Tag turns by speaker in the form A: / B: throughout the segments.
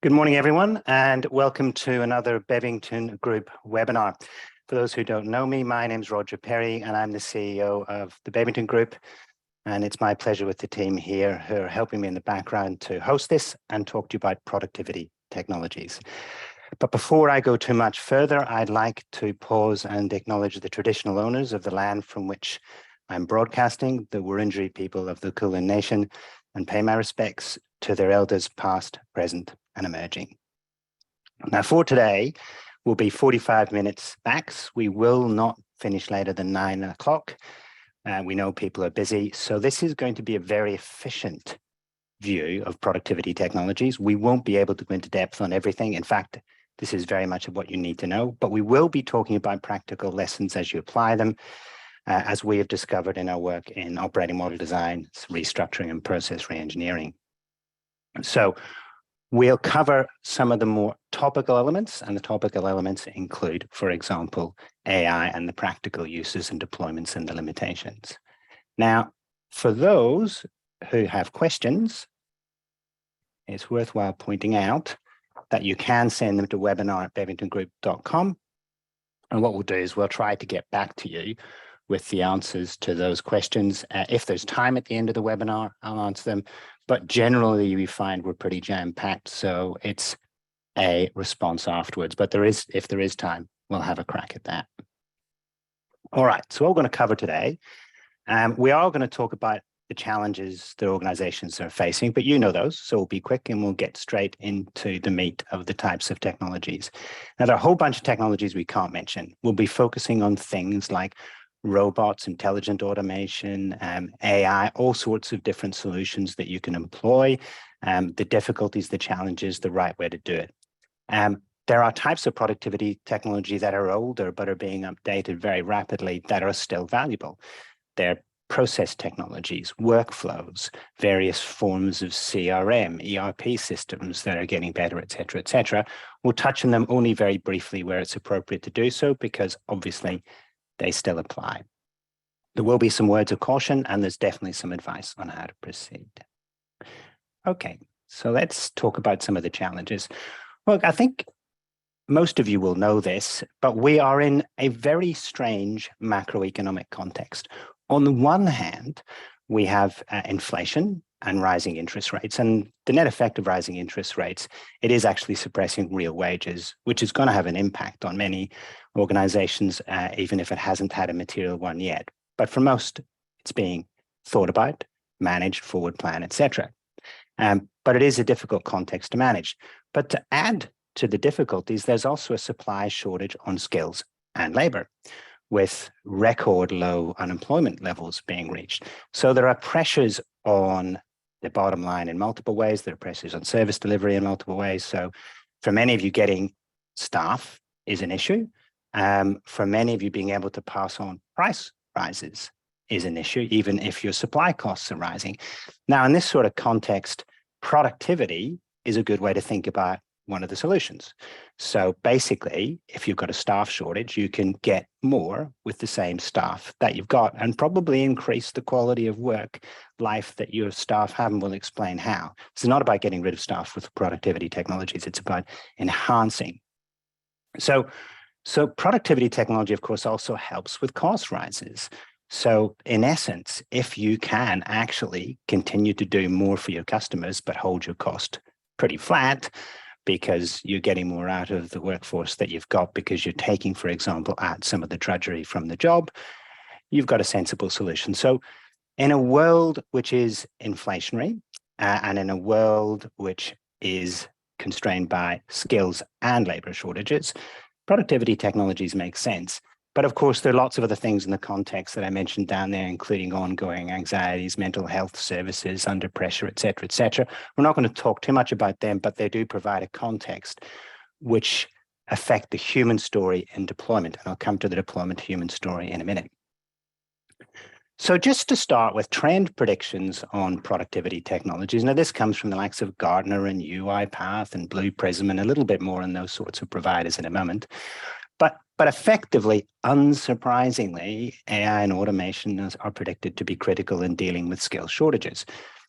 A: Good morning, everyone, and welcome to another Bevington Group webinar. For those who don't know me, my name is Roger Perry, and I'm the CEO of the Bevington Group. And it's my pleasure with the team here who are helping me in the background to host this and talk to you about productivity technologies. But before I go too much further, I'd like to pause and acknowledge the traditional owners of the land from which I'm broadcasting, the Wurundjeri people of the Kulin Nation, and pay my respects to their elders past, present, and emerging. Now for today, will be 45 minutes max. We will not finish later than 9 o'clock. We know people are busy, so this is going to be a very efficient view of productivity technologies. We won't be able to go into depth on everything. In fact, this is very much of what you need to know, but we will be talking about practical lessons as you apply them, as we have discovered in our work in operating model design, restructuring, and process reengineering. So we'll cover some of the more topical elements, and the topical elements include, for example, AI and the practical uses and deployments and the limitations. Now, for those who have questions, it's worthwhile pointing out that you can send them to webinar@bevingtongroup.com. And what we'll do is we'll try to get back to you with the answers to those questions. If there's time at the end of the webinar, I'll answer them. But generally, we find we're pretty jam-packed, so it's a response afterwards. But if there is time, we'll have a crack at that. All right, so what we're going to cover today, we are going to talk about the challenges that organizations are facing, but you know those, so we'll be quick and we'll get straight into the meat of the types of technologies. Now, there are a whole bunch of technologies we can't mention. We'll be focusing on things like robots, intelligent automation, AI, all sorts of different solutions that you can employ, the difficulties, the challenges, the right way to do it. There are types of productivity technology that are older but are being updated very rapidly that are still valuable. They're process technologies, workflows, various forms of CRM, ERP systems that are getting better, et cetera, et cetera. We'll touch on them only very briefly where it's appropriate to do so, because obviously they still apply. There will be some words of caution, and there's definitely some advice on how to proceed. Okay, so let's talk about some of the challenges. Well, I think most of you will know this, but we are in a very strange macroeconomic context. On the one hand, we have inflation and rising interest rates, and the net effect of rising interest rates, it is actually suppressing real wages, which is going to have an impact on many organizations, even if it hasn't had a material one yet. But for most, it's being thought about, managed, forward plan, etc. But it is a difficult context to manage. But to add to the difficulties, there's also a supply shortage on skills and labor, with record low unemployment levels being reached. So there are pressures on the bottom line in multiple ways. There are pressures on service delivery in multiple ways. So for many of you, getting staff is an issue. For many of you, being able to pass on price rises is an issue, even if your supply costs are rising. Now, in this sort of context, productivity is a good way to think about one of the solutions. So basically, if you've got a staff shortage, you can get more with the same staff that you've got and probably increase the quality of work life that your staff have, and we'll explain how. It's not about getting rid of staff with productivity technologies. It's about enhancing. So productivity technology, of course, also helps with cost rises. So in essence, if you can actually continue to do more for your customers, but hold your cost pretty flat, because you're getting more out of the workforce that you've got, because you're taking, for example, out some of the drudgery from the job, you've got a sensible solution. So in a world which is inflationary, and in a world which is constrained by skills and labor shortages, productivity technologies make sense. But of course, there are lots of other things in the context that I mentioned down there, including ongoing anxieties, mental health services under pressure, et cetera, et cetera. We're not going to talk too much about them, but they do provide a context which affect the human story in deployment. And I'll come to the deployment human story in a minute. So just to start with trend predictions on productivity technologies. Now, this comes from the likes of Gartner and UiPath and Blue Prism, and a little bit more on those sorts of providers in a moment. But effectively, unsurprisingly, AI and automation are predicted to be critical in dealing with skill shortages,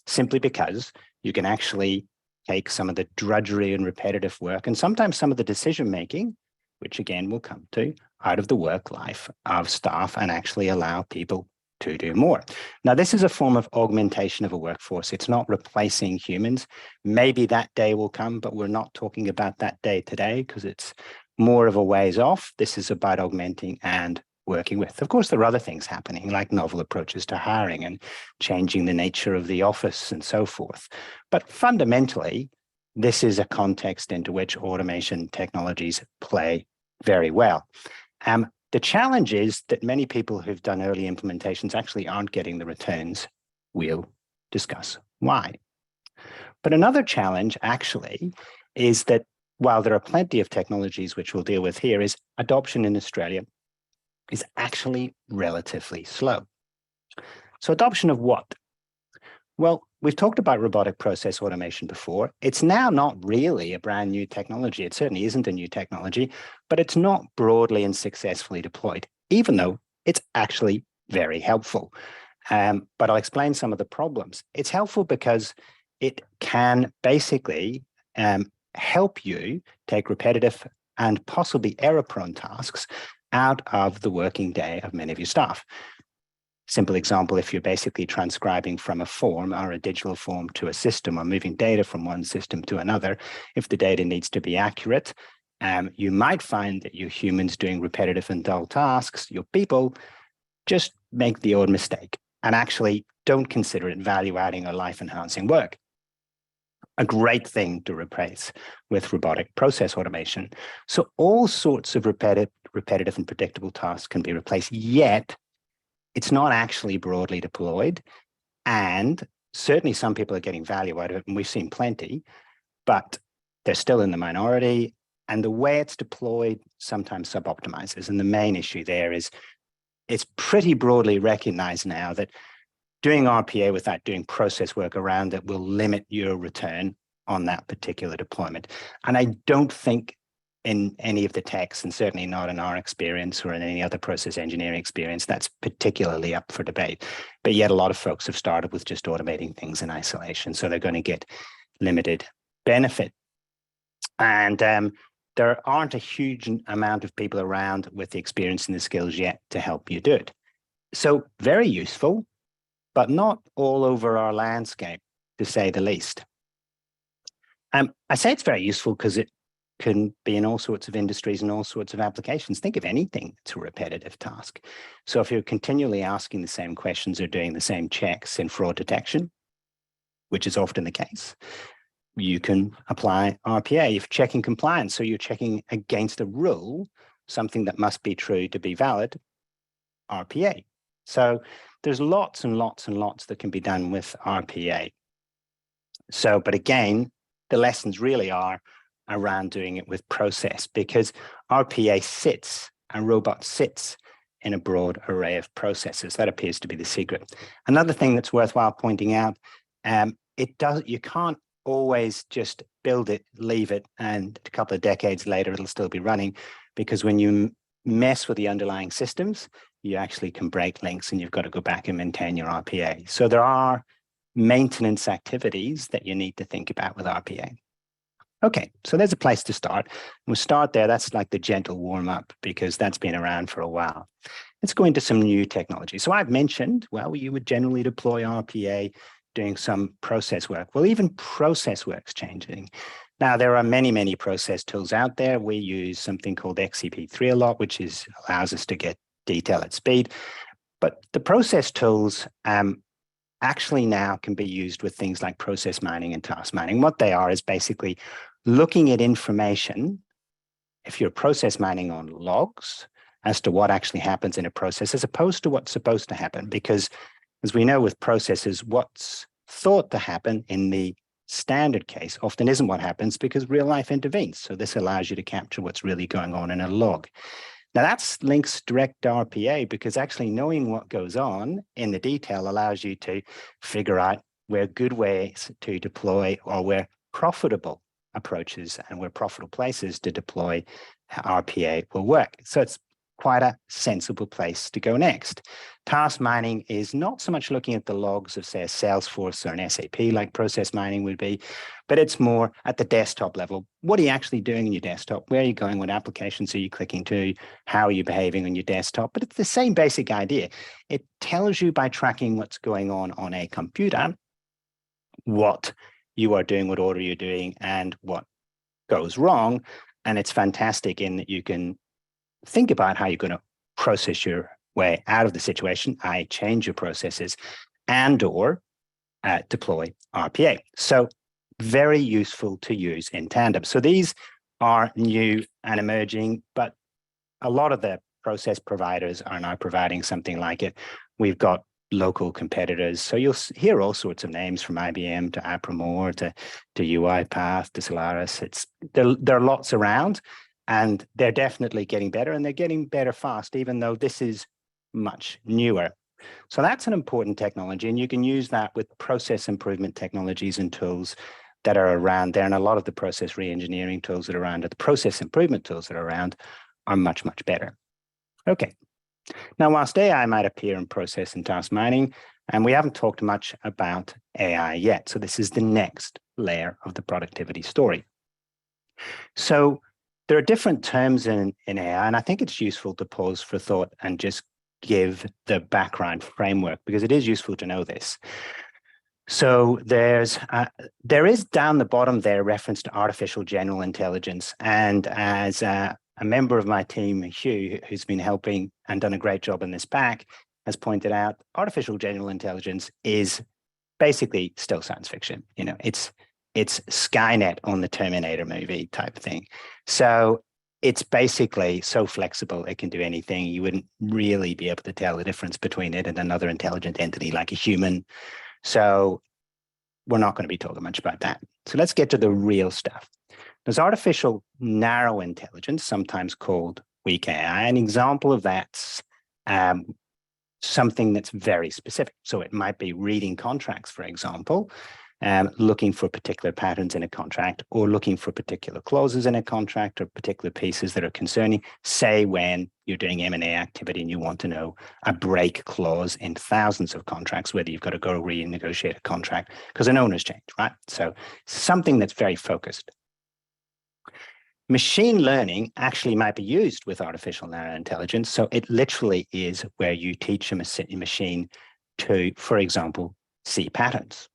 A: simply because you can actually take some of the drudgery and repetitive work, and sometimes some of the decision making, which again we'll come to, out of the work life of staff and actually allow people to do more. Now, this is a form of augmentation of a workforce. It's not replacing humans. Maybe that day will come, but we're not talking about that day today because it's more of a ways off. This is about augmenting and working with. Of course, there are other things happening, like novel approaches to hiring and changing the nature of the office and so forth. But fundamentally, this is a context into which automation technologies play very well. The challenge is that many people who've done early implementations actually aren't getting the returns. We'll discuss why. But another challenge actually is that while there are plenty of technologies which we'll deal with here, is adoption in Australia is actually relatively slow. So adoption of what? Well, we've talked about robotic process automation before. It's now not really a brand new technology. It certainly isn't a new technology, but it's not broadly and successfully deployed, even though it's actually very helpful. But I'll explain some of the problems. It's helpful because it can basically help you take repetitive and possibly error-prone tasks out of the working day of many of your staff. Simple example, if you're basically transcribing from a form or a digital form to a system or moving data from one system to another, if the data needs to be accurate, you might find that your humans doing repetitive and dull tasks, your people just make the odd mistake and actually don't consider it value-adding or life-enhancing work. A great thing to replace with robotic process automation. So all sorts of repetitive and predictable tasks can be replaced, yet it's not actually broadly deployed. And certainly some people are getting value out of it, and we've seen plenty, but they're still in the minority. And the way it's deployed sometimes sub-optimizes. And the main issue there is it's pretty broadly recognized now that doing RPA without doing process work around it will limit your return on that particular deployment. And I don't think in any of the techs, and certainly not in our experience or in any other process engineering experience, that's particularly up for debate. But yet a lot of folks have started with just automating things in isolation. So they're going to get limited benefit. And there aren't a huge amount of people around with the experience and the skills yet to help you do it. So very useful, but not all over our landscape, to say the least. I say it's very useful because it can be in all sorts of industries and all sorts of applications. Think of anything that's a repetitive task. So if you're continually asking the same questions or doing the same checks in fraud detection, which is often the case, you can apply RPA. If checking compliance, so you're checking against a rule, something that must be true to be valid, RPA. So there's lots and lots and lots that can be done with RPA. So, but again, the lessons really are around doing it with process, because RPA sits, a robot sits in a broad array of processes. That appears to be the secret. Another thing that's worthwhile pointing out, you can't always just build it, leave it, and a couple of decades later, it'll still be running, because when you mess with the underlying systems, you actually can break links and you've got to go back and maintain your RPA. So there are maintenance activities that you need to think about with RPA. Okay, so there's a place to start. We'll start there. That's like the gentle warm up, because that's been around for a while. Let's go into some new technology. So I've mentioned, well, you would generally deploy RPA doing some process work. Well, even process work's changing. Now, there are many, many process tools out there. We use something called XCP3 a lot, which allows us to get detail at speed. But the process tools actually now can be used with things like process mining and task mining. What they are is basically looking at information, if you're process mining on logs, as to what actually happens in a process, as opposed to what's supposed to happen. Because as we know with processes, what's thought to happen in the standard case often isn't what happens, because real life intervenes. So this allows you to capture what's really going on in a log. Now that's links direct to RPA, because actually knowing what goes on in the detail allows you to figure out where good ways to deploy, or where profitable approaches and where profitable places to deploy RPA will work. So it's quite a sensible place to go next. Task mining is not so much looking at the logs of, say, a Salesforce or an SAP like process mining would be, but it's more at the desktop level. What are you actually doing in your desktop? Where are you going? What applications are you clicking to? How are you behaving on your desktop? But it's the same basic idea. It tells you by tracking what's going on a computer, what you are doing, what order you're doing, and what goes wrong. And it's fantastic in that you can think about how you're going to process your way out of the situation, change your processes, and or deploy RPA. So very useful to use in tandem. So these are new and emerging, but a lot of the process providers are now providing something like it. We've got local competitors. So you'll hear all sorts of names from IBM to Apromore to UiPath to Solaris. There are lots around, and they're definitely getting better, and they're getting better fast, even though this is much newer. So that's an important technology, and you can use that with process improvement technologies and tools that are around there. And a lot of the process re-engineering tools that are around, or the process improvement tools that are around, are much, much better. Okay. Now, whilst AI might appear in process and task mining, and we haven't talked much about AI yet. So this is the next layer of the productivity story. So there are different terms in AI, and I think it's useful to pause for thought and just give the background framework, because it is useful to know this. So there is down the bottom there reference to artificial general intelligence. And as a member of my team, Hugh, who's been helping and done a great job in this pack, has pointed out, artificial general intelligence is basically still science fiction. You know, it's Skynet on the Terminator movie type thing. So it's basically so flexible, it can do anything. You wouldn't really be able to tell the difference between it and another intelligent entity like a human. So we're not going to be talking much about that. So let's get to the real stuff. There's artificial narrow intelligence, sometimes called weak AI. An example of that's something that's very specific. So it might be reading contracts, for example, looking for particular patterns in a contract, or looking for particular clauses in a contract, or particular pieces that are concerning, say when you're doing M&A activity and you want to know a break clause in thousands of contracts, whether you've got to go renegotiate a contract because an owner's changed, right? So something that's very focused. Machine learning actually might be used with artificial narrow intelligence. So it literally is where you teach a machine to, for example, see patterns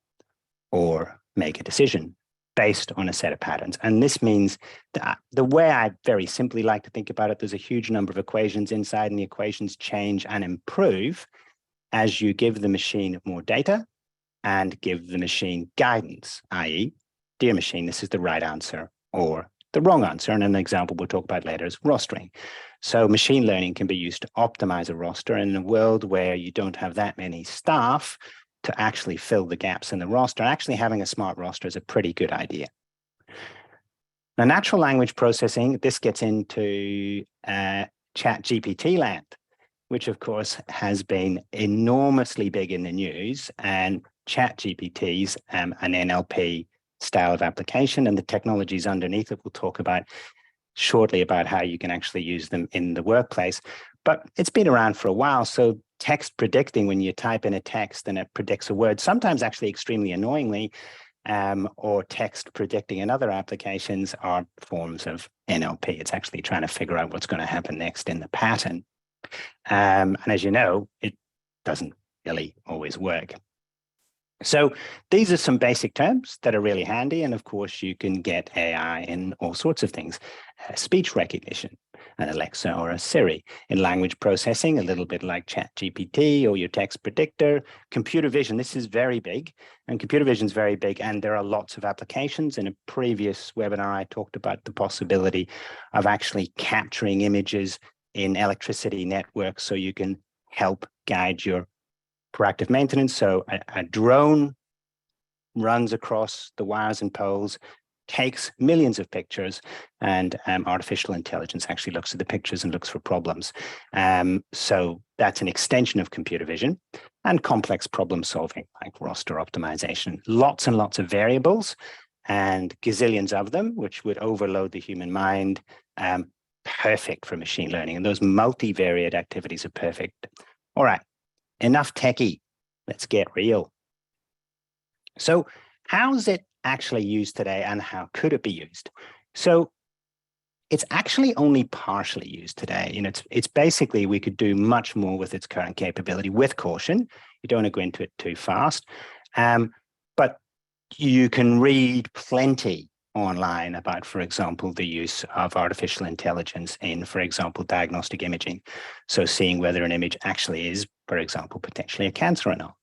A: or make a decision based on a set of patterns. And this means that the way I very simply like to think about it, there's a huge number of equations inside, and the equations change and improve as you give the machine more data and give the machine guidance, i.e., dear machine, this is the right answer or the wrong answer. And an example we'll talk about later is rostering. So machine learning can be used to optimize a roster. And in a world where you don't have that many staff to actually fill the gaps in the roster, actually having a smart roster is a pretty good idea. Now, natural language processing, this gets into ChatGPT land, which of course has been enormously big in the news, and ChatGPT's an NLP style of application, and the technologies underneath it we'll talk about shortly about how you can actually use them in the workplace. But it's been around for a while. So text predicting, when you type in a text and it predicts a word, sometimes actually extremely annoyingly, or text predicting in other applications are forms of NLP. It's actually trying to figure out what's going to happen next in the pattern. And as you know, it doesn't really always work. So these are some basic terms that are really handy. And of course, you can get AI in all sorts of things. Speech recognition, an Alexa or a Siri. In language processing, a little bit like ChatGPT or your text predictor. Computer vision, this is very big. And computer vision is very big. And there are lots of applications. In a previous webinar, I talked about the possibility of actually capturing images in electricity networks so you can help guide your proactive maintenance. So a drone runs across the wires and poles, takes millions of pictures, and artificial intelligence actually looks at the pictures and looks for problems. So that's an extension of computer vision and complex problem solving, like roster optimization. Lots and lots of variables and gazillions of them, which would overload the human mind. perfect for machine learning, and those multivariate activities are perfect. All right, enough techie. Let's get real. So how's it actually used today, and how could it be used? So it's actually only partially used today. It's basically, we could do much more with its current capability with caution. You don't want to go into it too fast. But you can read plenty online about, for example, the use of artificial intelligence in, for example, diagnostic imaging. So seeing whether an image actually is, for example, potentially a cancer or not.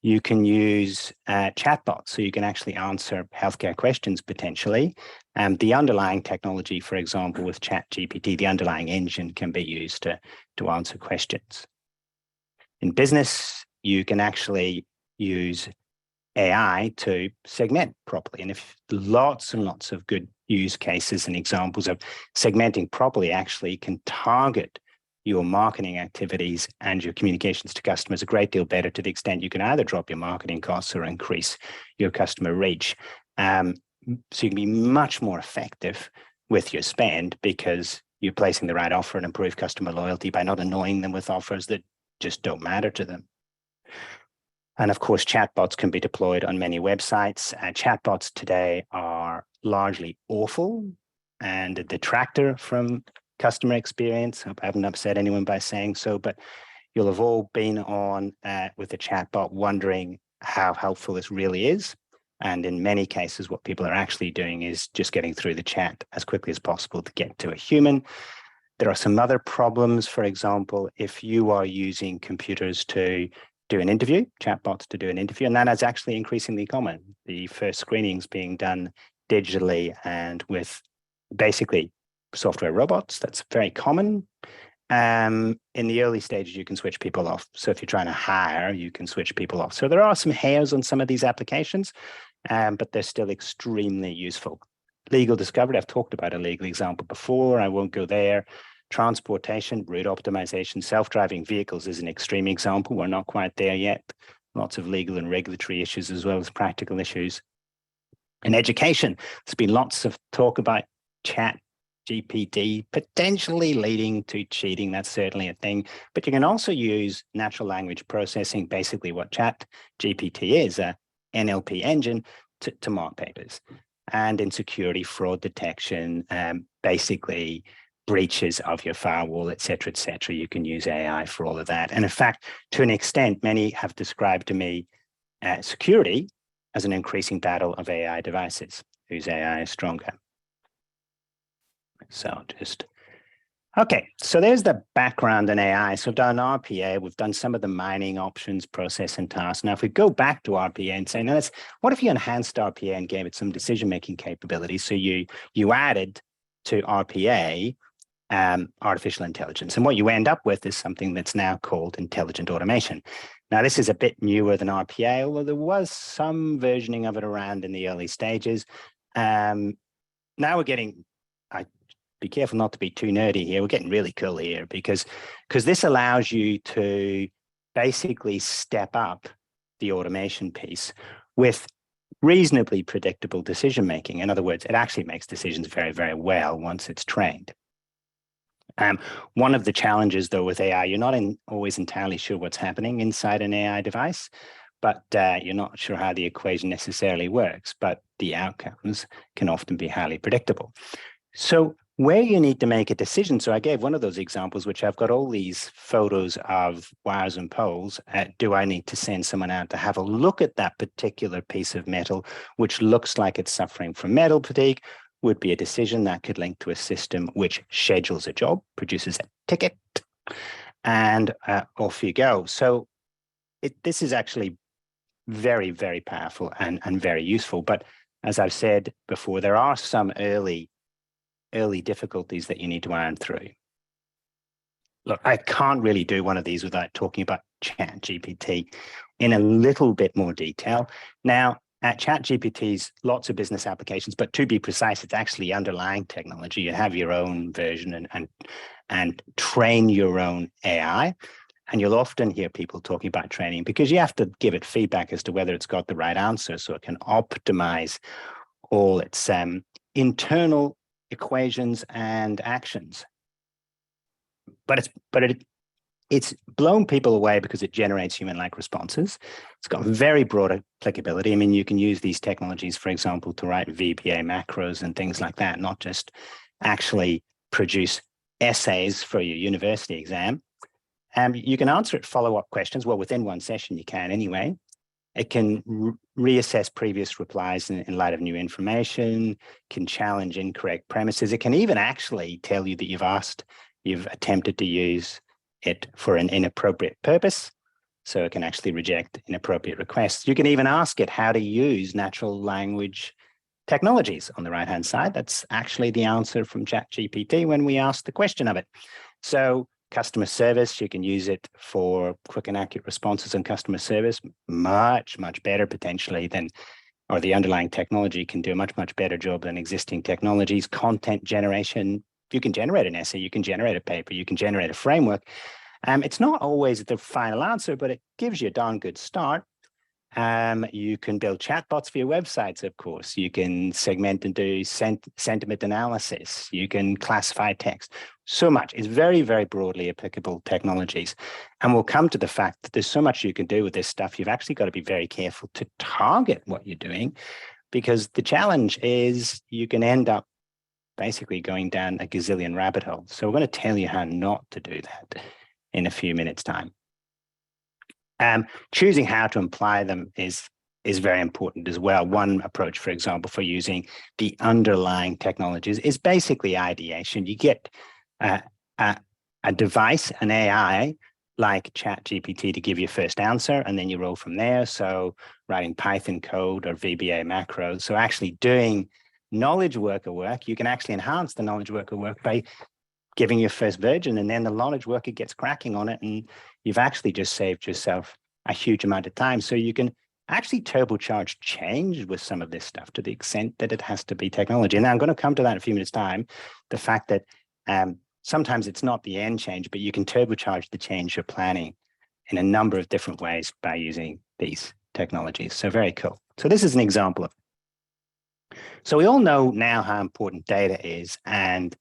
A: You can use chatbots, so you can actually answer healthcare questions potentially. The underlying technology, for example, with ChatGPT, the underlying engine can be used to answer questions. In business, you can actually use AI to segment properly. And if lots and lots of good use cases and examples of segmenting properly actually can target your marketing activities and your communications to customers a great deal better, to the extent you can either drop your marketing costs or increase your customer reach. So you can be much more effective with your spend because you're placing the right offer and improve customer loyalty by not annoying them with offers that just don't matter to them. And of course, chatbots can be deployed on many websites. Chatbots today are largely awful and a detractor from customer experience. Hope I haven't upset anyone by saying so, but you'll have all been on with a chatbot wondering how helpful this really is. And in many cases, what people are actually doing is just getting through the chat as quickly as possible to get to a human. There are some other problems. For example, if you are using computers to do an interview, chatbots to do an interview, and that is actually increasingly common. The first screenings being done digitally and with basically software robots. That's very common. In the early stages, you can switch people off. So if you're trying to hire, you can switch people off. So there are some hairs on some of these applications, but they're still extremely useful. Legal discovery, I've talked about a legal example before. I won't go there. Transportation, route optimization, self-driving vehicles is an extreme example. We're not quite there yet. Lots of legal and regulatory issues as well as practical issues. In education, there's been lots of talk about ChatGPT potentially leading to cheating. That's certainly a thing. But you can also use natural language processing, basically what ChatGPT is, a NLP engine, to mark papers. And in security, fraud detection, basically breaches of your firewall, et cetera, you can use AI for all of that. And in fact, to an extent, many have described to me security as an increasing battle of AI devices, whose AI is stronger. So okay, so there's the background in AI. So we've done RPA, we've done some of the mining options, process and tasks. Now, if we go back to RPA and say, now what if you enhanced RPA and gave it some decision-making capabilities? So you added to RPA artificial intelligence. And what you end up with is something that's now called intelligent automation. Now, this is a bit newer than RPA, although there was some versioning of it around in the early stages. Now we're getting, be careful not to be too nerdy here. We're getting really cool here because this allows you to basically step up the automation piece with reasonably predictable decision-making. In other words, it actually makes decisions very, very well once it's trained. One of the challenges, though, with AI, you're not always entirely sure what's happening inside an AI device, but you're not sure how the equation necessarily works, but the outcomes can often be highly predictable. So where you need to make a decision, so I gave one of those examples, which I've got all these photos of wires and poles. Do I need to send someone out to have a look at that particular piece of metal, which looks like it's suffering from metal fatigue? Would be a decision that could link to a system which schedules a job, produces a ticket, and off you go. So this is actually very, very powerful and very useful. But as I've said before, there are some early difficulties that you need to iron through. Look, I can't really do one of these without talking about ChatGPT in a little bit more detail. Now, ChatGPT's lots of business applications, but to be precise, it's actually underlying technology. You have your own version and train your own AI. And you'll often hear people talking about training because you have to give it feedback as to whether it's got the right answer so it can optimize all its internal equations, and actions. But it's blown people away because it generates human-like responses. It's got very broad applicability. I mean, you can use these technologies, for example, to write VBA macros and things like that, not just actually produce essays for your university exam. You can answer it follow-up questions. Well, within one session, you can anyway. It can reassess previous replies in light of new information, can challenge incorrect premises. It can even actually tell you that you've attempted to use it for an inappropriate purpose. So it can actually reject inappropriate requests. You can even ask it how to use natural language technologies on the right-hand side. That's actually the answer from ChatGPT when we asked the question of it. So customer service, you can use it for quick and accurate responses on customer service, much, much better potentially than, or the underlying technology can do a much, much better job than existing technologies. Content generation, you can generate an essay, you can generate a paper, you can generate a framework. It's not always the final answer, but it gives you a darn good start. You can build chatbots for your websites, of course. You can segment and do sentiment analysis. You can classify text. So much. It's very, very broadly applicable technologies. And we'll come to the fact that there's so much you can do with this stuff. You've actually got to be very careful to target what you're doing, because the challenge is you can end up basically going down a gazillion rabbit holes. So we're going to tell you how not to do that in a few minutes' time. Choosing how to apply them is very important as well. One approach, for example, for using the underlying technologies is basically ideation. You get a device, an AI, like ChatGPT to give you first answer, and then you roll from there. So writing Python code or VBA macros. So actually doing knowledge worker work, you can actually enhance the knowledge worker work by giving your first version, and then the knowledge worker gets cracking on it, and you've actually just saved yourself a huge amount of time. So you can actually turbocharge change with some of this stuff to the extent that it has to be technology. And now I'm going to come to that in a few minutes' time, the fact that sometimes it's not the end change, but you can turbocharge the change you're planning in a number of different ways by using these technologies. So very cool. So this is an example of it. So we all know now how important data is, and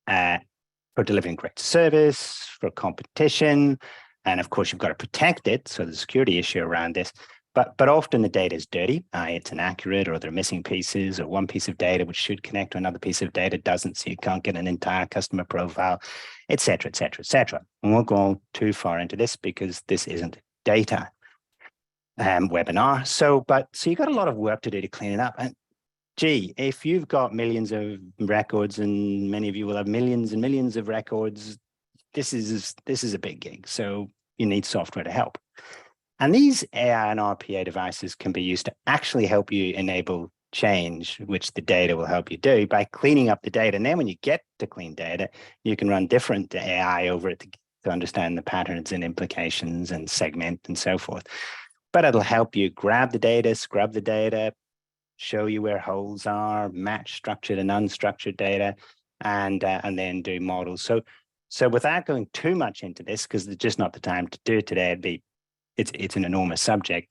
A: for delivering great service, for competition, and of course you've got to protect it. So there's a security issue around this, but often the data is dirty, it's inaccurate, or there are missing pieces, or one piece of data which should connect to another piece of data doesn't, so you can't get an entire customer profile, et cetera, et cetera, et cetera. And we'll go too far into this because this isn't data webinar. So you've got a lot of work to do to clean it up. And gee, if you've got millions of records, and many of you will have millions and millions of records, this is a big gig. So you need software to help. And these AI and RPA devices can be used to actually help you enable change, which the data will help you do by cleaning up the data. And then when you get to clean data, you can run different AI over it to understand the patterns and implications and segment and so forth. But it'll help you grab the data, scrub the data, show you where holes are, match structured and unstructured data, and then do models. So without going too much into this, because there's just not the time to do it today, it's an enormous subject.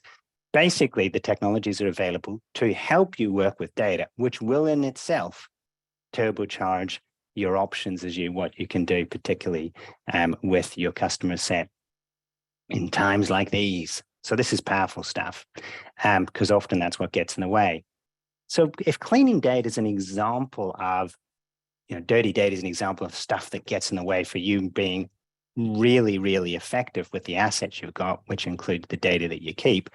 A: Basically, the technologies are available to help you work with data, which will in itself turbocharge your options as what you can do, particularly with your customer set in times like these. So this is powerful stuff, because often that's what gets in the way. So if cleaning data is an example of, dirty data is an example of stuff that gets in the way for you being really, really effective with the assets you've got, which include the data that you keep.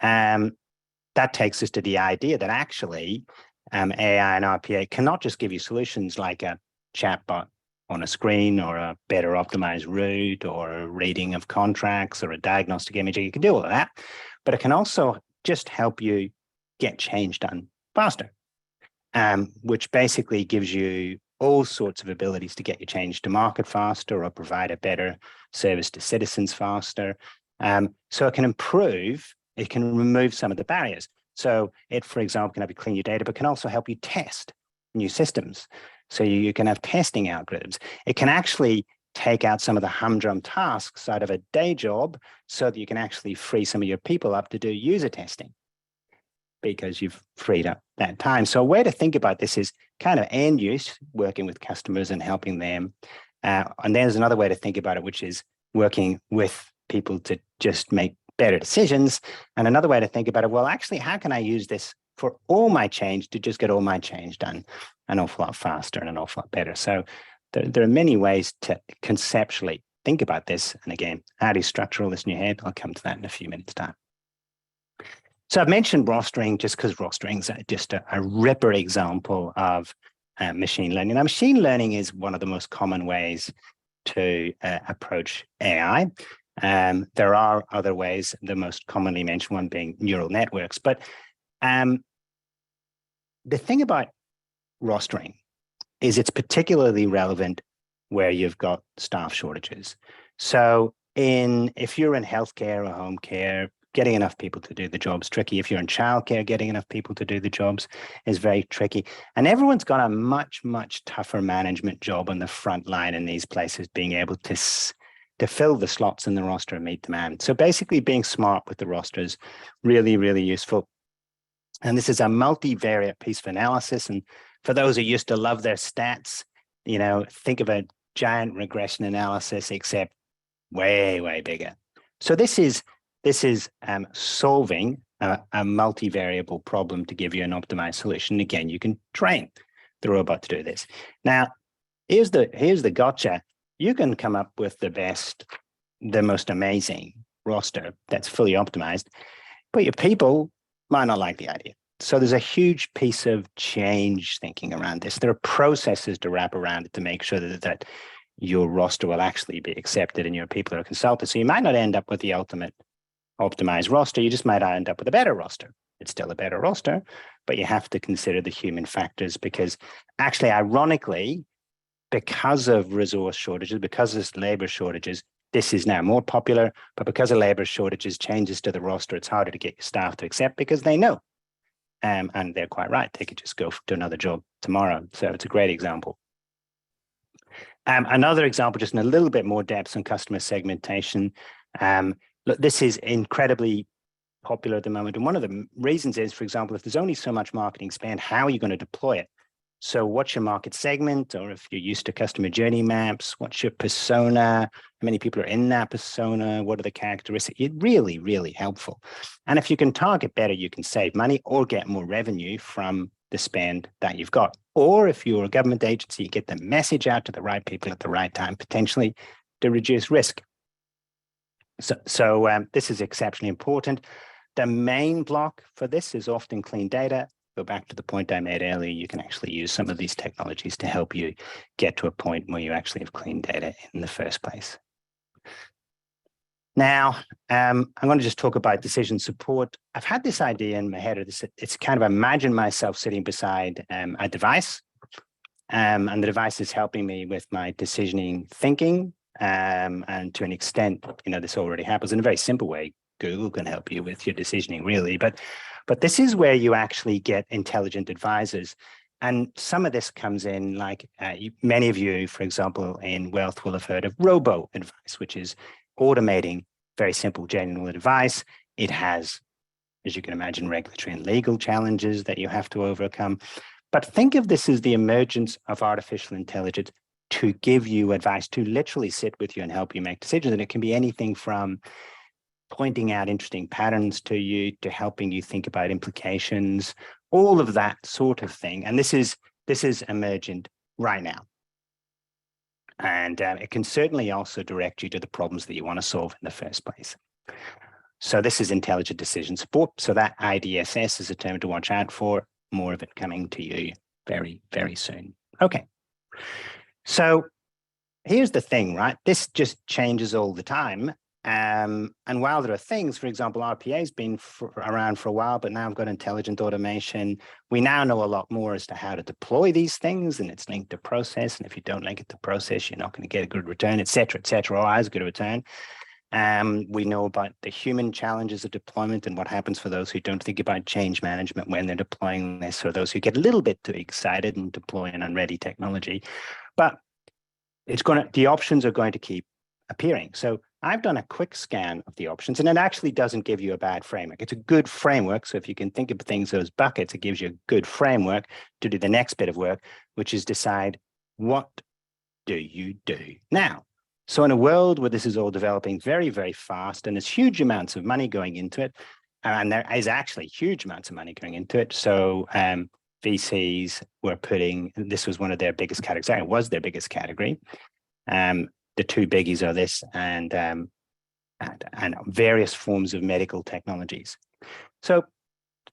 A: That takes us to the idea that actually AI and RPA cannot just give you solutions like a chatbot on a screen, or a better optimized route, or a rating of contracts, or a diagnostic imaging. You can do all of that, but it can also just help you get change done faster, which basically gives you all sorts of abilities to get your change to market faster, or provide a better service to citizens faster. So it can improve, it can remove some of the barriers. So it, for example, can help you clean your data, but can also help you test new systems. So you can have testing algorithms. It can actually take out some of the humdrum tasks out of a day job, so that you can actually free some of your people up to do user testing. because you've freed up that time. So a way to think about this is kind of end use, working with customers and helping them. And there's another way to think about it, which is working with people to just make better decisions. And another way to think about it, well, actually, how can I use this for all my change to just get all my change done an awful lot faster and an awful lot better? So there are many ways to conceptually think about this. And again, how do you structure all this in your head? I'll come to that in a few minutes' time. So I've mentioned rostering just because rostering is just a ripper example of machine learning. Now, machine learning is one of the most common ways to approach AI. There are other ways, the most commonly mentioned one being neural networks. But the thing about rostering is it's particularly relevant where you've got staff shortages. So if you're in healthcare or home care, getting enough people to do the job's tricky. If you're in childcare, getting enough people to do the jobs is very tricky. And everyone's got a much, much tougher management job on the front line in these places, being able to fill the slots in the roster and meet demand. So basically being smart with the roster is really, really useful. And this is a multivariate piece of analysis. And for those who used to love their stats, think of a giant regression analysis, except way, way bigger. So this is solving a multivariable problem to give you an optimized solution. Again, you can train the robot to do this. Now, here's the gotcha. You can come up with the most amazing roster that's fully optimized, but your people might not like the idea. So there's a huge piece of change thinking around this. There are processes to wrap around it to make sure that your roster will actually be accepted and your people are consulted. So you might not end up with the ultimate optimized roster. You just might end up with a better roster. It's still a better roster, but you have to consider the human factors, because actually, ironically, because of resource shortages, because of labor shortages, this is now more popular. But because of labor shortages, changes to the roster, it's harder to get your staff to accept because they know. And they're quite right. They could just go to another job tomorrow. So it's a great example. Another example, just in a little bit more depth on customer segmentation. Look, this is incredibly popular at the moment. And one of the reasons is, for example, if there's only so much marketing spend, how are you going to deploy it? So what's your market segment? Or if you're used to customer journey maps, what's your persona? How many people are in that persona? What are the characteristics? It's really, really helpful. And if you can target better, you can save money or get more revenue from the spend that you've got. Or if you're a government agency, you get the message out to the right people at the right time, potentially to reduce risk. So this is exceptionally important. The main block for this is often clean data. Go back to the point I made earlier. You can actually use some of these technologies to help you get to a point where you actually have clean data in the first place. Now, I'm going to just talk about decision support. I've had this idea in my head. It's kind of imagine myself sitting beside a device, and the device is helping me with my decisioning thinking. And to an extent, this already happens in a very simple way. Google can help you with your decisioning, really. But this is where you actually get intelligent advisors. And some of this comes in, like many of you, for example, in wealth will have heard of robo-advice, which is automating very simple general advice. It has, as you can imagine, regulatory and legal challenges that you have to overcome. But think of this as the emergence of artificial intelligence to give you advice, to literally sit with you and help you make decisions. And it can be anything from pointing out interesting patterns to you, to helping you think about implications, all of that sort of thing. And this is emergent right now. And it can certainly also direct you to the problems that you want to solve in the first place. So this is intelligent decision support. So that IDSS is a term to watch out for. More of it coming to you very, very soon. Okay. So here's the thing, right? This just changes all the time. And while there are things, for example, RPA has been around for a while, but now I've got intelligent automation. We now know a lot more as to how to deploy these things, and it's linked to process. And if you don't link it to process, you're not going to get a good return, et cetera, or as good a return. We know about the human challenges of deployment and what happens for those who don't think about change management when they're deploying this, or those who get a little bit too excited and deploy an unready technology. But the options are going to keep appearing. So I've done a quick scan of the options, and it actually doesn't give you a bad framework. It's a good framework. So if you can think of things as buckets, it gives you a good framework to do the next bit of work, which is decide, what do you do now? So in a world where this is all developing very, very fast, and there's huge amounts of money going into it, and there is actually huge amounts of money going into it. So VCs were putting, this was one of their biggest categories. It was their biggest category. The two biggies are this and various forms of medical technologies. So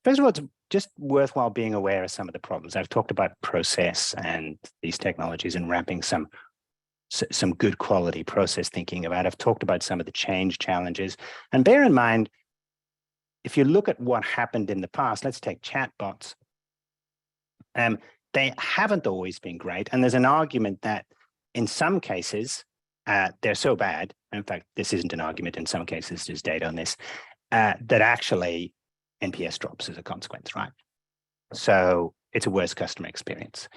A: first of all, it's just worthwhile being aware of some of the problems. I've talked about process and these technologies and wrapping some good quality process thinking about. I've talked about some of the change challenges. And bear in mind, if you look at what happened in the past, let's take chatbots. They haven't always been great. And there's an argument that in some cases, they're so bad. In fact, this isn't an argument. In some cases, there's data on this, that actually NPS drops as a consequence, right? So it's a worse customer experience.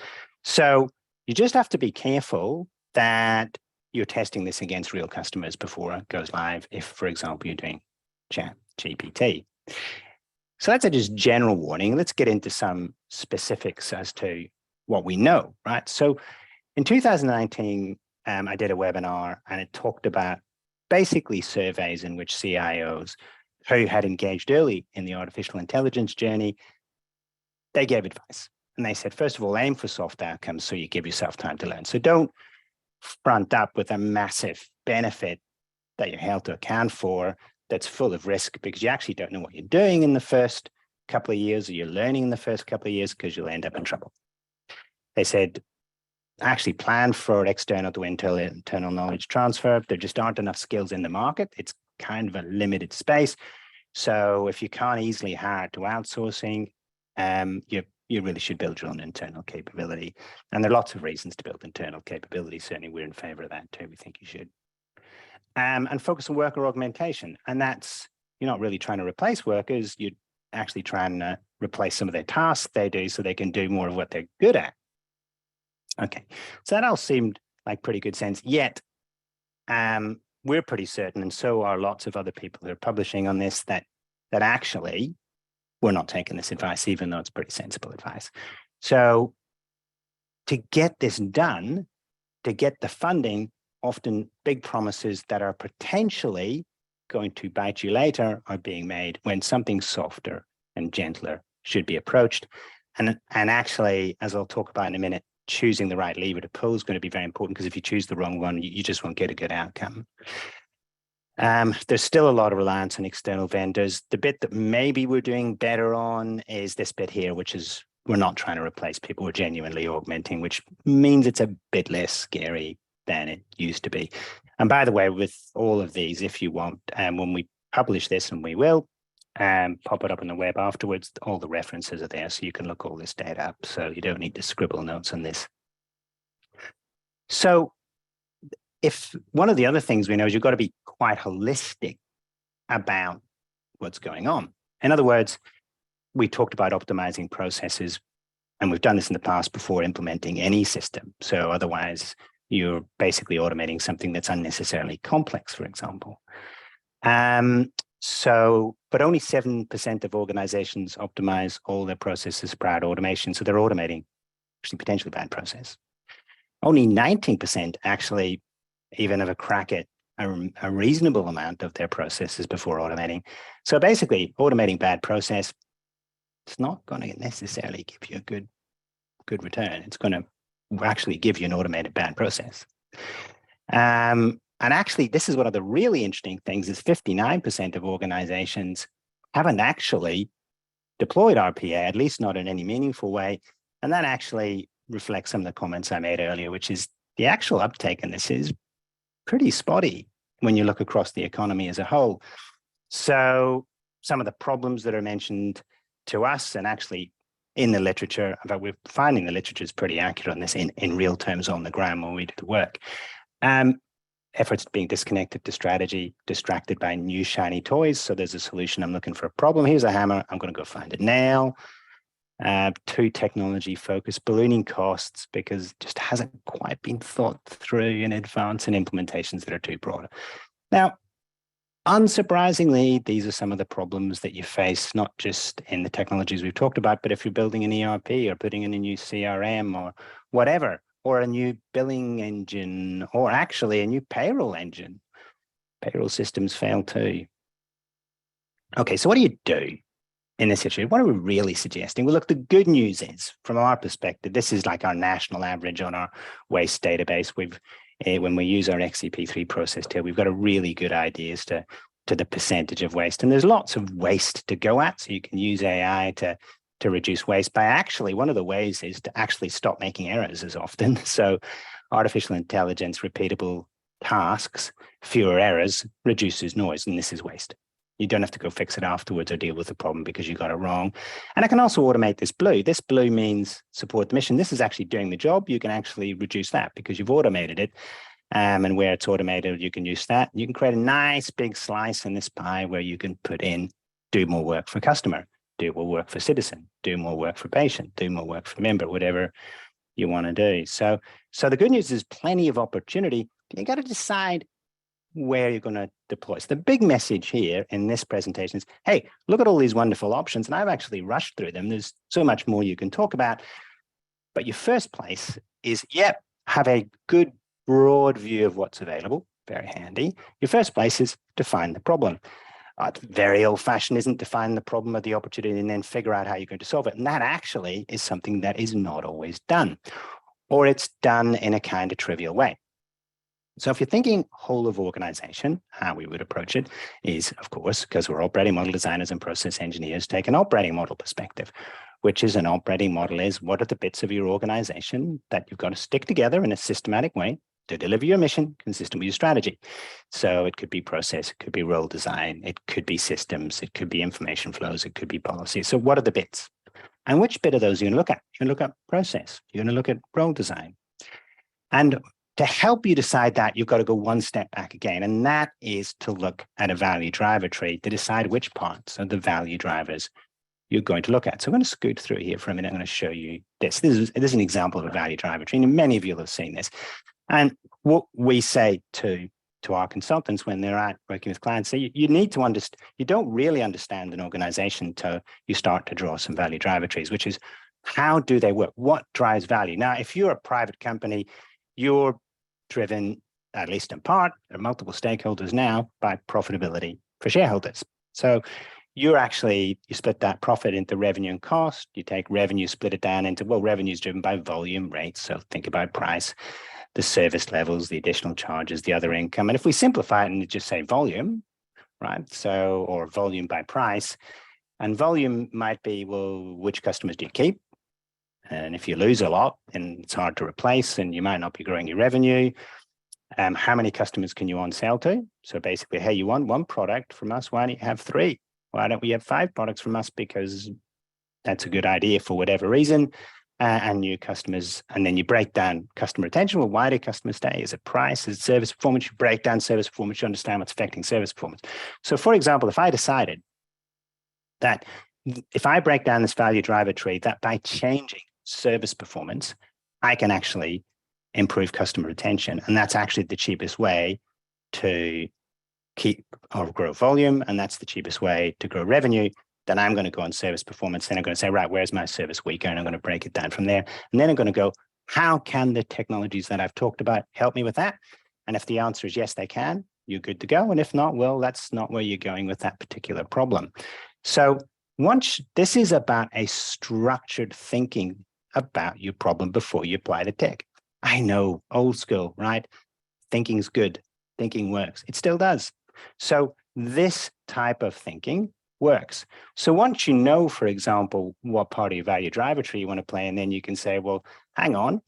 A: So you just have to be careful that you're testing this against real customers before it goes live. If, for example, you're doing Chat GPT. So that's a just general warning. Let's get into some specifics as to what we know, right? So in 2019, I did a webinar and it talked about basically surveys in which CIOs who had engaged early in the artificial intelligence journey, they gave advice. And they said, first of all, aim for soft outcomes so you give yourself time to learn. So don't front up with a massive benefit that you're held to account for that's full of risk because you actually don't know what you're doing in the first couple of years, or you're learning in the first couple of years, because you'll end up in trouble. They said, actually plan for external to internal knowledge transfer. There just aren't enough skills in the market. It's kind of a limited space. So if you can't easily hire to outsourcing, you really should build your own internal capability. And there are lots of reasons to build internal capability. Certainly we're in favor of that too. We think you should. And focus on worker augmentation. And that's, you're not really trying to replace workers. You're actually trying to replace some of their tasks they do so they can do more of what they're good at. Okay, so that all seemed like pretty good sense. Yet, we're pretty certain, and so are lots of other people who are publishing on this, that actually we're not taking this advice, even though it's pretty sensible advice. So to get this done, to get the funding, often big promises that are potentially going to bite you later are being made when something softer and gentler should be approached. And actually, as I'll talk about in a minute, choosing the right lever to pull is going to be very important, because if you choose the wrong one, you just won't get a good outcome. There's still a lot of reliance on external vendors. The bit that maybe we're doing better on is this bit here, which is we're not trying to replace people, we're genuinely augmenting, which means it's a bit less scary than it used to be. And by the way, with all of these, if you want, when we publish this, and we will, pop it up on the web afterwards, all the references are there, so you can look all this data up. So you don't need to scribble notes on this. So if one of the other things we know is you've got to be quite holistic about what's going on. In other words, we talked about optimizing processes, and we've done this in the past before implementing any system. So otherwise, you're basically automating something that's unnecessarily complex, for example. But only 7% of organizations optimize all their processes prior to automation. So they're automating actually potentially bad process. Only 19% actually even have a crack at a reasonable amount of their processes before automating. So basically, automating bad process, it's not going to necessarily give you a good return. It's going to actually give you an automated bad process. And actually, this is one of the really interesting things, is 59% of organizations haven't actually deployed RPA, at least not in any meaningful way. And that actually reflects some of the comments I made earlier, which is the actual uptake in this is pretty spotty when you look across the economy as a whole. So some of the problems that are mentioned to us, and actually in the literature, in fact, we're finding the literature is pretty accurate on this in real terms on the ground when we do the work. Efforts being disconnected to strategy, distracted by new shiny toys. So there's a solution. I'm looking for a problem. Here's a hammer. I'm going to go find it now. Too technology focused, ballooning costs, because it just hasn't quite been thought through in advance, and implementations that are too broad. Now, unsurprisingly, these are some of the problems that you face, not just in the technologies we've talked about, but if you're building an ERP or putting in a new CRM or whatever, or a new billing engine, or actually a new payroll engine. Payroll systems fail too. Okay, so what do you do in this situation? What are we really suggesting? Well, look, the good news is, from our perspective, this is like our national average on our waste database. When we use our XCP3 process here, we've got a really good idea as to the percentage of waste. And there's lots of waste to go at. So you can use AI to reduce waste by actually, one of the ways is to actually stop making errors as often. So artificial intelligence, repeatable tasks, fewer errors, reduces noise, and this is waste. You don't have to go fix it afterwards or deal with the problem because you got it wrong. And I can also automate this blue. This blue means support the mission. This is actually doing the job. You can actually reduce that because you've automated it. And where it's automated, you can use that. You can create a nice big slice in this pie where you can put in, do more work for customer, do more work for citizen, do more work for patient, do more work for member, whatever you want to do. So the good news is plenty of opportunity. You got to decide where you're going to deploy. So the big message here in this presentation is, hey, look at all these wonderful options. And I've actually rushed through them. There's so much more you can talk about. But your first place is, have a good broad view of what's available. Very handy. Your first place is define the problem. Very old-fashioned, isn't define the problem or the opportunity and then figure out how you're going to solve it. And that actually is something that is not always done, or it's done in a kind of trivial way. So if you're thinking whole of organization, how we would approach it is, of course, because we're operating model designers and process engineers, take an operating model perspective, which is an operating model is what are the bits of your organization that you've got to stick together in a systematic way to deliver your mission consistent with your strategy. So it could be process, it could be role design, it could be systems, it could be information flows, it could be policy. So what are the bits? And which bit of those are you going to look at? You're going to look at process, you're going to look at role design. And to help you decide that, you've got to go one step back again, and that is to look at a value driver tree to decide which parts of the value drivers you're going to look at. So I'm going to scoot through here for a minute. I'm going to show you this. This is an example of a value driver tree, and many of you will have seen this. And what we say to our consultants when they're out working with clients, so you need to understand, you don't really understand an organization until you start to draw some value driver trees, which is how do they work? What drives value? Now, if you're a private company, you're driven, at least in part, there are multiple stakeholders now, by profitability for shareholders. So you split that profit into revenue and cost. You take revenue, split it down into, well, revenue is driven by volume, rates. So think about price, the service levels, the additional charges, the other income. And if we simplify it and just say volume, right? So, or volume by price, and volume might be, well, which customers do you keep? And if you lose a lot, then it's hard to replace and you might not be growing your revenue. How many customers can you on-sell to? So basically, hey, you want one product from us, why don't you have 3? Why don't we have 5 products from us? Because that's a good idea for whatever reason. And new customers, and then you break down customer retention. Well, why do customers stay? Is it price? Is it service performance? You break down service performance, you understand what's affecting service performance. So for example, if I decided that if I break down this value driver tree, that by changing service performance, I can actually improve customer retention. And that's actually the cheapest way to keep or grow volume. And that's the cheapest way to grow revenue. Then I'm going to go on service performance. Then I'm going to say, right, where's my service weaker? And I'm going to break it down from there. And then I'm going to go, how can the technologies that I've talked about help me with that? And if the answer is yes, they can, you're good to go. And if not, well, that's not where you're going with that particular problem. So this is about a structured thinking about your problem before you apply the tech. I know, old school, right? Thinking's good. Thinking works. It still does. So this type of thinking works. So once you know, for example, what part of your value driver tree you want to play, and then you can say, well, hang on.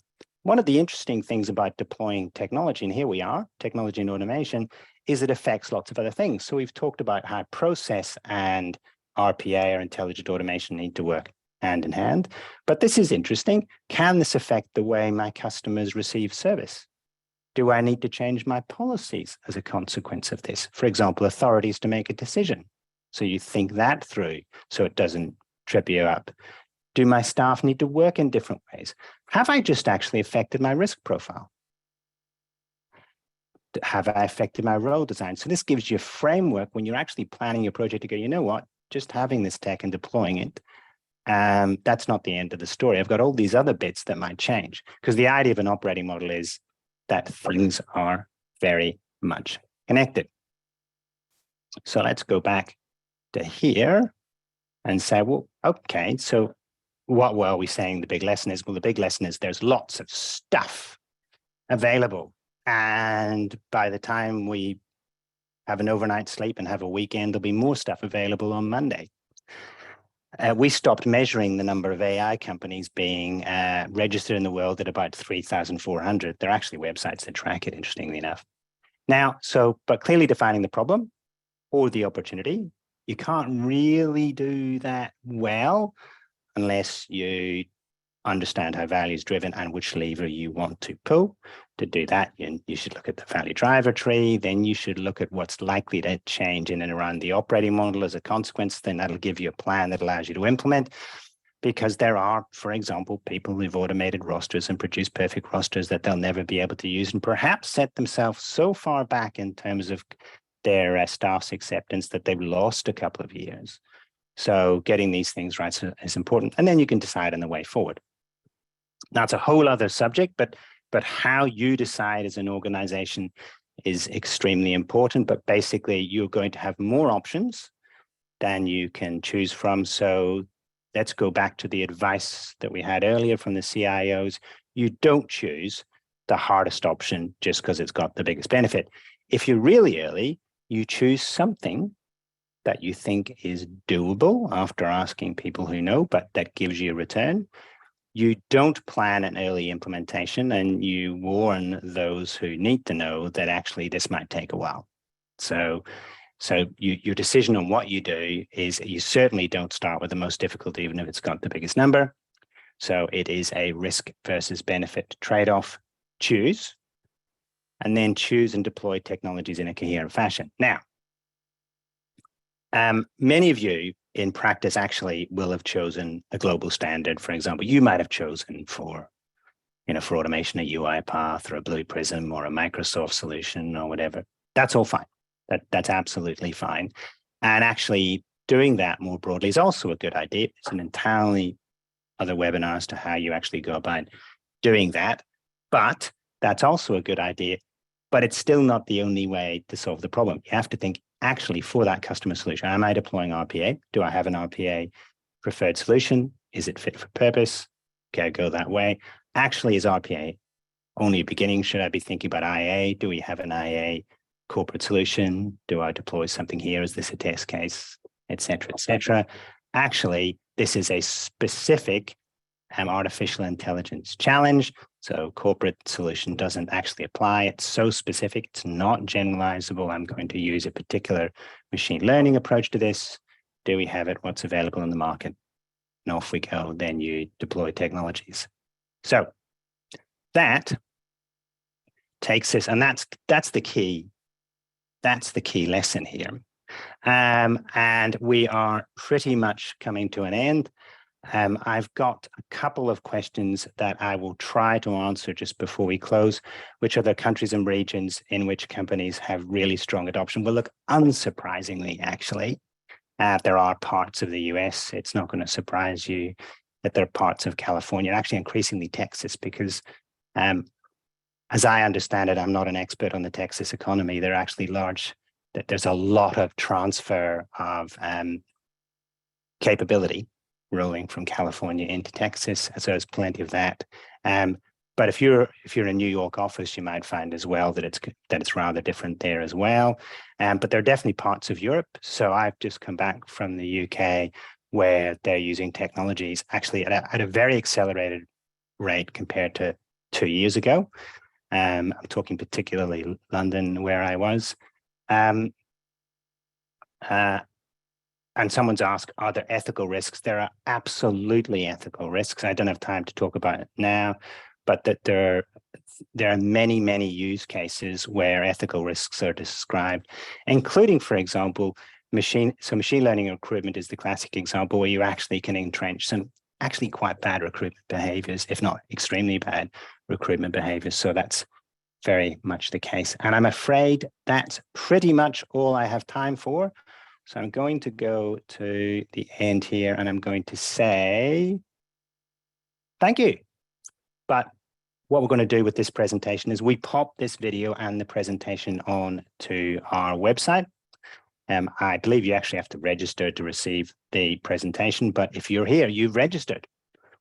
A: One of the interesting things about deploying technology, and here we are, technology and automation, is it affects lots of other things. So we've talked about how process and RPA, or intelligent automation, need to work hand in hand. But this is interesting. Can this affect the way my customers receive service? Do I need to change my policies as a consequence of this? For example, authorities to make a decision. So you think that through so it doesn't trip you up. Do my staff need to work in different ways? Have I just actually affected my risk profile? Have I affected my role design? So this gives you a framework when you're actually planning your project to go, you know what, just having this tech and deploying it, that's not the end of the story. I've got all these other bits that might change, because the idea of an operating model is that things are very much connected. So let's go back to here and say, well, okay, so what were we saying the big lesson is? Well, the big lesson is there's lots of stuff available. And by the time we have an overnight sleep and have a weekend, there'll be more stuff available on Monday. We stopped measuring the number of AI companies being registered in the world at about 3,400. They're actually websites that track it, interestingly enough. Now, but clearly defining the problem or the opportunity, you can't really do that well unless you understand how value is driven and which lever you want to pull. To do that, you should look at the value driver tree. Then you should look at what's likely to change in and around the operating model as a consequence. Then that'll give you a plan that allows you to implement. Because there are, for example, people who've automated rosters and produced perfect rosters that they'll never be able to use, and perhaps set themselves so far back in terms of their staff's acceptance that they've lost a couple of years. So getting these things right is important. And then you can decide on the way forward. Now, it's a whole other subject, but how you decide as an organization is extremely important. But basically, you're going to have more options than you can choose from. So let's go back to the advice that we had earlier from the CIOs. You don't choose the hardest option just because it's got the biggest benefit. If you're really early, you choose something that you think is doable after asking people who know, but that gives you a return. You don't plan an early implementation, and you warn those who need to know that actually this might take a while. So your decision on what you do is you certainly don't start with the most difficult, even if it's got the biggest number. So it is a risk versus benefit trade-off. Choose, and then choose and deploy technologies in a coherent fashion. Now, many of you in practice actually will have chosen a global standard. For example, you might have chosen for automation, a UiPath or a Blue Prism or a Microsoft solution or whatever. That's all fine. That's absolutely fine. And actually doing that more broadly is also a good idea. It's an entirely other webinar as to how you actually go about doing that. But that's also a good idea. But it's still not the only way to solve the problem. You have to think, actually, for that customer solution, am I deploying RPA? Do I have an RPA preferred solution? Is it fit for purpose? Okay, go that way. Actually, is RPA only a beginning? Should I be thinking about IA? Do we have an IA corporate solution? Do I deploy something here? Is this a test case? Et cetera, et cetera. Actually, this is a specific artificial intelligence challenge. So corporate solution doesn't actually apply. It's so specific. It's not generalizable. I'm going to use a particular machine learning approach to this. Do we have it? What's available in the market? And off we go. Then you deploy technologies. So that takes us, and that's the key. That's the key lesson here. And we are pretty much coming to an end. I've got a couple of questions that I will try to answer just before we close. Which are the countries and regions in which companies have really strong adoption? Well, look, unsurprisingly, actually, there are parts of the US. It's not going to surprise you that there are parts of California, actually increasingly Texas, because as I understand it, I'm not an expert on the Texas economy. They're actually large, that there's a lot of transfer of capability rolling from California into Texas, so there's plenty of that. But if you're in New York office, you might find as well that it's rather different there as well. But there are definitely parts of Europe. So I've just come back from the UK where they're using technologies actually at a very accelerated rate compared to 2 years ago. I'm talking particularly London, where I was. And someone's asked, are there ethical risks? There are absolutely ethical risks. I don't have time to talk about it now, but that there are many, many use cases where ethical risks are described, including, for example, machine learning recruitment is the classic example where you actually can entrench some actually quite bad recruitment behaviors, if not extremely bad recruitment behaviors. So that's very much the case. And I'm afraid that's pretty much all I have time for. So I'm going to go to the end here and I'm going to say thank you. But what we're going to do with this presentation is we pop this video and the presentation on to our website. I believe you actually have to register to receive the presentation, but if you're here, you've registered.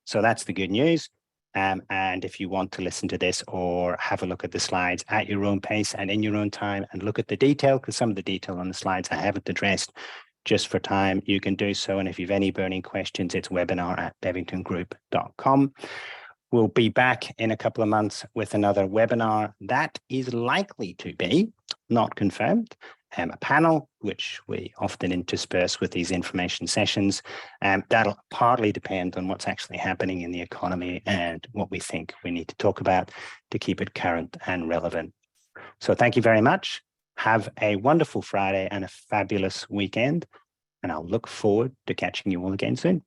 A: So that's the good news. And if you want to listen to this or have a look at the slides at your own pace and in your own time and look at the detail, because some of the detail on the slides I haven't addressed just for time, you can do so. And if you've any burning questions, it's webinar@bevingtongroup.com. We'll be back in a couple of months with another webinar that is likely to be, not confirmed, a panel, which we often intersperse with these information sessions. That'll partly depend on what's actually happening in the economy and what we think we need to talk about to keep it current and relevant. So thank you very much. Have a wonderful Friday and a fabulous weekend. And I'll look forward to catching you all again soon.